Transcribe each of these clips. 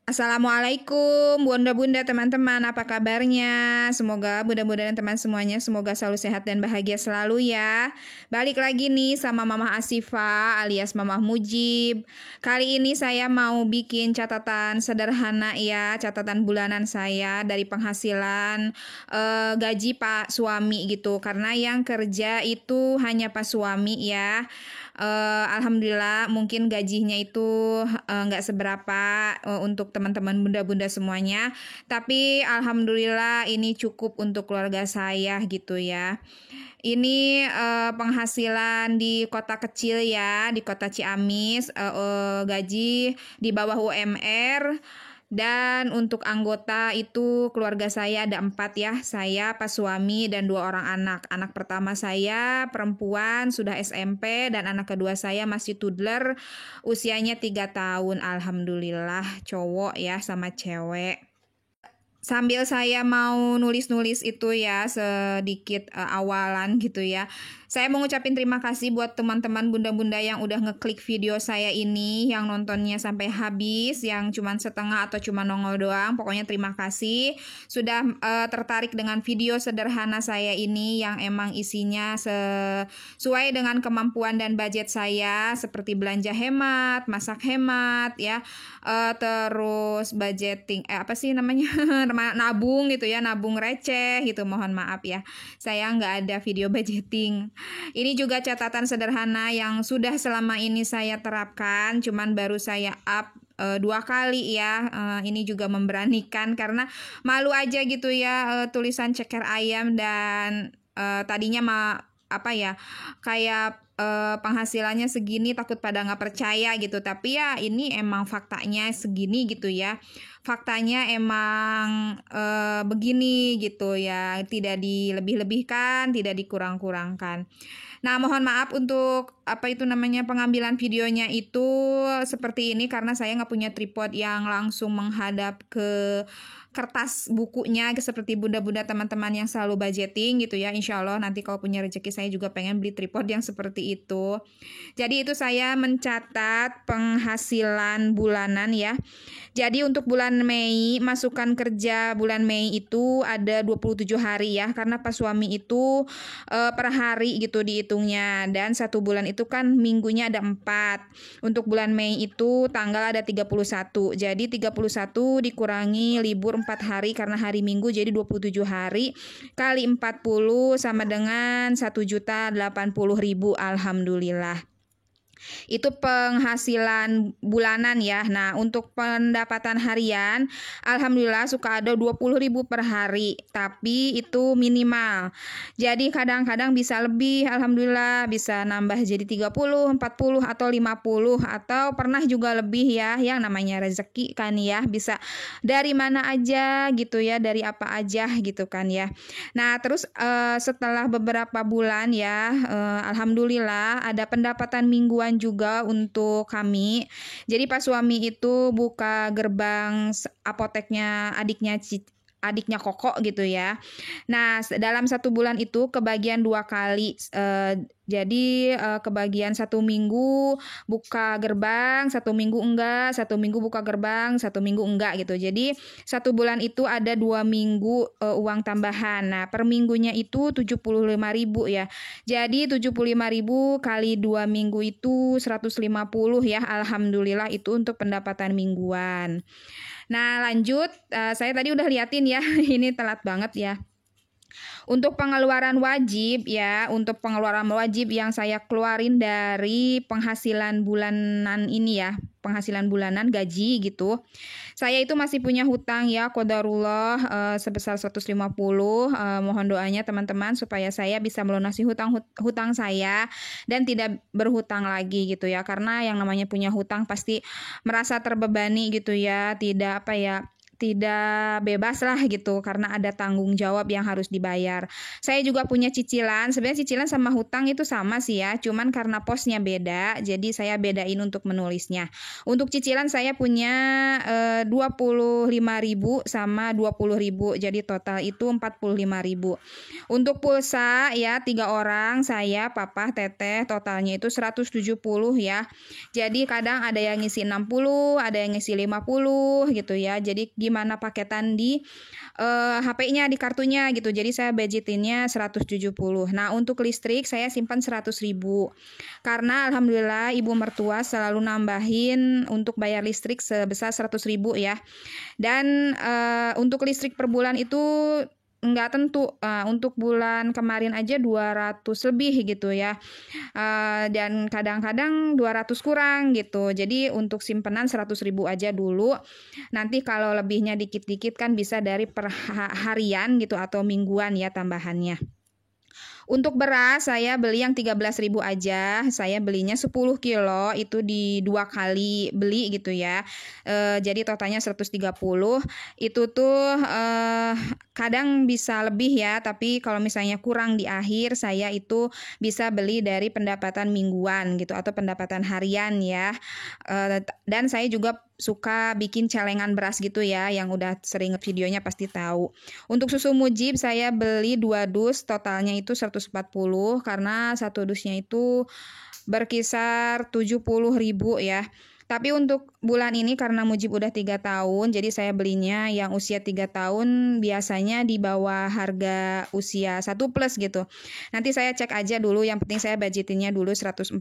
Assalamualaikum bunda-bunda teman-teman, apa kabarnya? Semoga bunda-bunda dan teman semuanya semoga selalu sehat dan bahagia selalu ya. Balik lagi nih sama Mama Asifa alias Mama Mujib. Kali ini saya mau bikin catatan sederhana ya, catatan bulanan saya dari penghasilan gaji Pak suami gitu. Karena yang kerja itu hanya Pak suami ya. Alhamdulillah mungkin gajinya itu nggak seberapa untuk teman-teman bunda-bunda semuanya, tapi alhamdulillah ini cukup untuk keluarga saya gitu ya. Ini penghasilan di kota kecil ya, di kota Ciamis, gaji di bawah UMR. Dan untuk anggota itu keluarga saya ada 4 ya, saya, pas suami, dan 2 orang anak. Anak pertama saya perempuan sudah SMP dan anak kedua saya masih toddler usianya 3 tahun. Alhamdulillah cowok ya sama cewek. Sambil saya mau nulis-nulis itu ya sedikit awalan gitu ya. Saya mau ngucapin terima kasih buat teman-teman bunda-bunda yang udah ngeklik video saya ini, yang nontonnya sampai habis, yang cuman setengah atau cuma nongol doang. Pokoknya terima kasih sudah tertarik dengan video sederhana saya ini yang emang isinya sesuai dengan kemampuan dan budget saya, seperti belanja hemat, masak hemat ya, terus budgeting nabung gitu ya, nabung receh gitu. Mohon maaf ya, saya nggak ada video budgeting. Ini juga catatan sederhana yang sudah selama ini saya terapkan, cuman baru saya up 2 kali ya. Ini juga memberanikan karena malu aja gitu ya, tulisan ceker ayam dan tadinya kayak penghasilannya segini, takut pada nggak percaya gitu, tapi ya ini emang faktanya segini gitu ya. Faktanya emang begini gitu ya, tidak dilebih-lebihkan, tidak dikurang-kurangkan. Nah, mohon maaf untuk pengambilan videonya itu seperti ini karena saya nggak punya tripod yang langsung menghadap ke kertas bukunya seperti bunda-bunda teman-teman yang selalu budgeting gitu ya. Insya Allah nanti kalau punya rezeki saya juga pengen beli tripod yang seperti itu. Jadi itu saya mencatat penghasilan bulanan ya. Jadi untuk bulan Mei, masukan kerja bulan Mei itu ada 27 hari ya, karena pas suami itu per hari gitu dihitungnya, dan 1 bulan itu kan minggunya ada 4. Untuk bulan Mei itu tanggal ada 31, jadi 31 dikurangi libur 4 hari karena hari Minggu, jadi 27 hari kali 40 sama dengan 1.080.000. Alhamdulillah. Itu penghasilan bulanan ya. Nah, untuk pendapatan harian, alhamdulillah suka ada 20.000 per hari, tapi itu minimal. Jadi kadang-kadang bisa lebih, alhamdulillah bisa nambah jadi 30, 40 atau 50, atau pernah juga lebih ya. Yang namanya rezeki kan ya, bisa dari mana aja gitu ya, dari apa aja gitu kan ya. Nah, terus setelah beberapa bulan ya, alhamdulillah ada pendapatan mingguan juga untuk kami. Jadi pas suami itu buka gerbang apoteknya adiknya Koko gitu ya. Nah, dalam 1 bulan itu kebagian 2 kali. Jadi kebagian 1 minggu buka gerbang, 1 minggu enggak, 1 minggu buka gerbang, 1 minggu enggak gitu. Jadi 1 bulan itu ada 2 minggu uang tambahan. Nah, per minggunya itu 75.000 ya. Jadi 75.000 kali 2 minggu itu 150 ya. Alhamdulillah itu untuk pendapatan mingguan. Nah, lanjut, saya tadi udah liatin ya, ini telat banget ya. Untuk pengeluaran wajib ya, untuk pengeluaran wajib yang saya keluarin dari penghasilan bulanan ini ya, penghasilan bulanan gaji gitu. Saya itu masih punya hutang ya, qadarullah sebesar 150. Mohon doanya teman-teman supaya saya bisa melunasi hutang saya dan tidak berhutang lagi gitu ya. Karena yang namanya punya hutang pasti merasa terbebani gitu ya, tidak bebas lah gitu karena ada tanggung jawab yang harus dibayar. Saya juga punya cicilan. Sebenarnya cicilan sama hutang itu sama sih ya, cuman karena posnya beda, jadi saya bedain untuk menulisnya. Untuk cicilan saya punya 25.000 sama 20.000. Jadi total itu 45.000. Untuk pulsa ya 3 orang, saya, papa, teteh, totalnya itu 170 ya. Jadi kadang ada yang ngisi 60, ada yang ngisi 50 gitu ya. Jadi gimana paketan di HP-nya, di kartunya gitu. Jadi saya budgetinnya 170. Nah, untuk listrik saya simpan 100.000. Karena alhamdulillah ibu mertua selalu nambahin untuk bayar listrik sebesar 100.000 ya. Dan untuk listrik per bulan itu nggak tentu, untuk bulan kemarin aja 200 lebih gitu ya, dan kadang-kadang 200 kurang gitu. Jadi untuk simpenan 100.000 aja dulu, nanti kalau lebihnya dikit-dikit kan bisa dari per harian gitu atau mingguan ya tambahannya. Untuk beras saya beli yang 13.000 aja, saya belinya 10 kilo itu di 2 kali beli gitu ya. Jadi totalnya 130. Itu tuh kadang bisa lebih ya, tapi kalau misalnya kurang di akhir saya itu bisa beli dari pendapatan mingguan gitu atau pendapatan harian ya. Dan saya juga suka bikin celengan beras gitu ya, yang udah sering videonya pasti tahu. Untuk susu Mujib saya beli 2 dus, totalnya itu 140 karena satu dusnya itu berkisar 70.000 ya. Tapi untuk bulan ini karena Mujib udah 3 tahun, jadi saya belinya yang usia 3 tahun biasanya di bawah harga usia 1 plus gitu. Nanti saya cek aja dulu, yang penting saya budgetinnya dulu 140.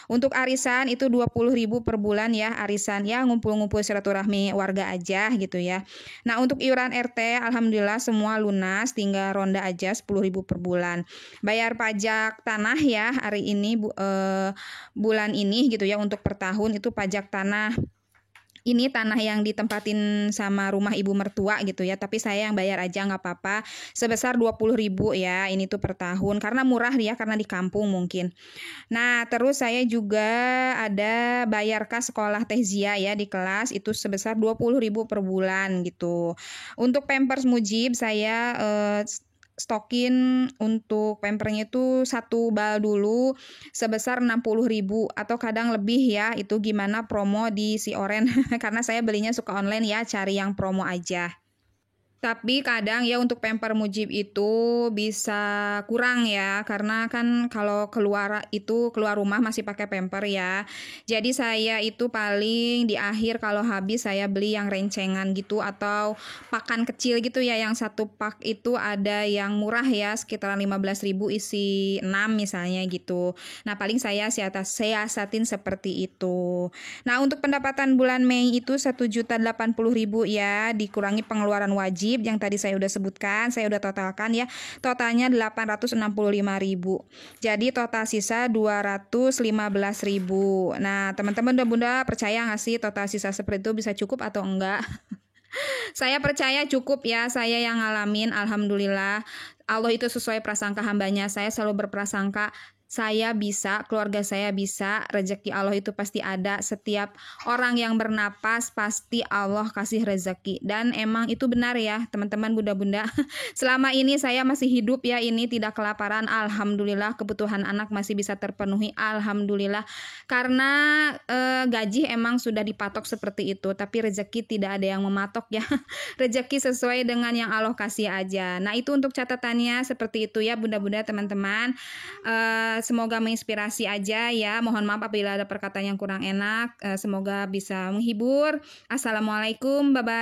Untuk arisan itu 20.000 per bulan ya, arisan ya ngumpul-ngumpul silaturahmi warga aja gitu ya. Nah, untuk iuran RT alhamdulillah semua lunas, tinggal ronda aja 10.000 per bulan. Bayar pajak tanah ya hari ini bulan ini gitu ya, untuk per tahun itu pajak tanah. Ini tanah yang ditempatin sama rumah ibu mertua gitu ya, tapi saya yang bayar aja nggak apa-apa, sebesar 20.000 ya, ini tuh per tahun, karena murah ya, karena di kampung mungkin. Nah, terus saya juga ada bayar kas sekolah Teh Zia ya di kelas, itu sebesar 20.000 per bulan gitu. Untuk Pampers Mujib saya stokin untuk pampernya itu 1 bal dulu sebesar 60.000 atau kadang lebih ya, itu gimana promo di si Oren karena saya belinya suka online ya, cari yang promo aja. Tapi kadang ya untuk pamper Mujib itu bisa kurang ya, karena kan kalau keluar rumah masih pakai pamper ya. Jadi saya itu paling di akhir kalau habis saya beli yang rencengan gitu atau pakan kecil gitu ya, yang 1 pak itu ada yang murah ya, sekitaran 15.000 isi 6 misalnya gitu. Nah, paling saya siasatin seperti itu. Nah, untuk pendapatan bulan Mei itu 1.080.000 ya, dikurangi pengeluaran wajib yang tadi saya udah sebutkan, saya udah totalkan ya. Totalnya 865.000. Jadi total sisa 215.000. Nah, teman-teman dan Bunda percaya nggak sih total sisa seperti itu bisa cukup atau enggak? Saya percaya cukup ya, saya yang ngalamin alhamdulillah. Allah itu sesuai prasangka hambanya. Saya selalu berprasangka saya bisa, keluarga saya bisa, rezeki Allah itu pasti ada. Setiap orang yang bernapas pasti Allah kasih rezeki. Dan emang itu benar ya teman-teman bunda-bunda. Selama ini saya masih hidup ya, ini tidak kelaparan, alhamdulillah. Kebutuhan anak masih bisa terpenuhi, alhamdulillah. Karena gaji emang sudah dipatok seperti itu, tapi rezeki tidak ada yang mematok ya. Rezeki sesuai dengan yang Allah kasih aja. Nah, itu untuk catatannya seperti itu ya bunda-bunda teman-teman. Semoga menginspirasi aja ya. Mohon maaf apabila ada perkataan yang kurang enak. Semoga bisa menghibur. Assalamualaikum, bye-bye.